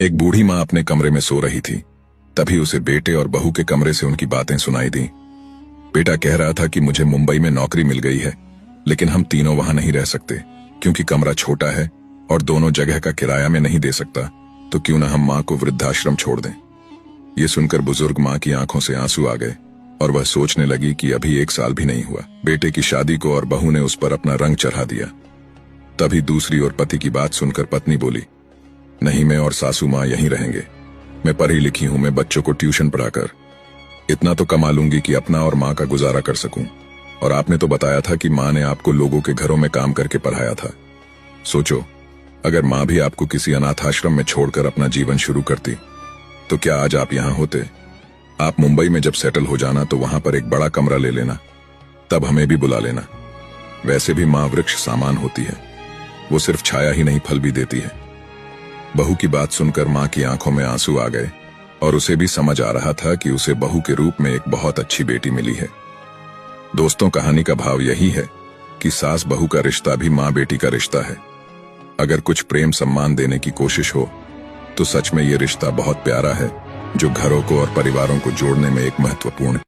एक बूढ़ी माँ अपने कमरे में सो रही थी। तभी उसे बेटे और बहू के कमरे से उनकी बातें सुनाई दी। बेटा कह रहा था कि मुझे मुंबई में नौकरी मिल गई है, लेकिन हम तीनों वहां नहीं रह सकते क्योंकि कमरा छोटा है और दोनों जगह का किराया में नहीं दे सकता, तो क्यों ना हम माँ को वृद्धाश्रम छोड़ दें। ये सुनकर बुजुर्ग माँ की आंखों से आंसू आ गए और वह सोचने लगी कि अभी 1 साल भी नहीं हुआ बेटे की शादी को और बहू ने उस पर अपना रंग चढ़ा दिया। तभी दूसरी ओर पति की बात सुनकर पत्नी बोली, नहीं, मैं और सासू माँ यहीं रहेंगे। मैं पढ़ी लिखी हूं, मैं बच्चों को ट्यूशन पढ़ाकर इतना तो कमा लूंगी कि अपना और माँ का गुजारा कर सकूं। और आपने तो बताया था कि माँ ने आपको लोगों के घरों में काम करके पढ़ाया था। सोचो, अगर माँ भी आपको किसी अनाथाश्रम में छोड़कर अपना जीवन शुरू करती तो क्या आज आप यहाँ होते। आप मुंबई में जब सेटल हो जाना तो वहां पर एक बड़ा कमरा ले लेना, तब हमें भी बुला लेना। वैसे भी माँ वृक्ष सामान होती है, वो सिर्फ छाया ही नहीं फल भी देती है। बहू की बात सुनकर माँ की आंखों में आंसू आ गए और उसे भी समझ आ रहा था कि उसे बहू के रूप में एक बहुत अच्छी बेटी मिली है। दोस्तों, कहानी का भाव यही है कि सास बहू का रिश्ता भी माँ बेटी का रिश्ता है। अगर कुछ प्रेम सम्मान देने की कोशिश हो तो सच में ये रिश्ता बहुत प्यारा है, जो घरों को और परिवारों को जोड़ने में एक महत्वपूर्ण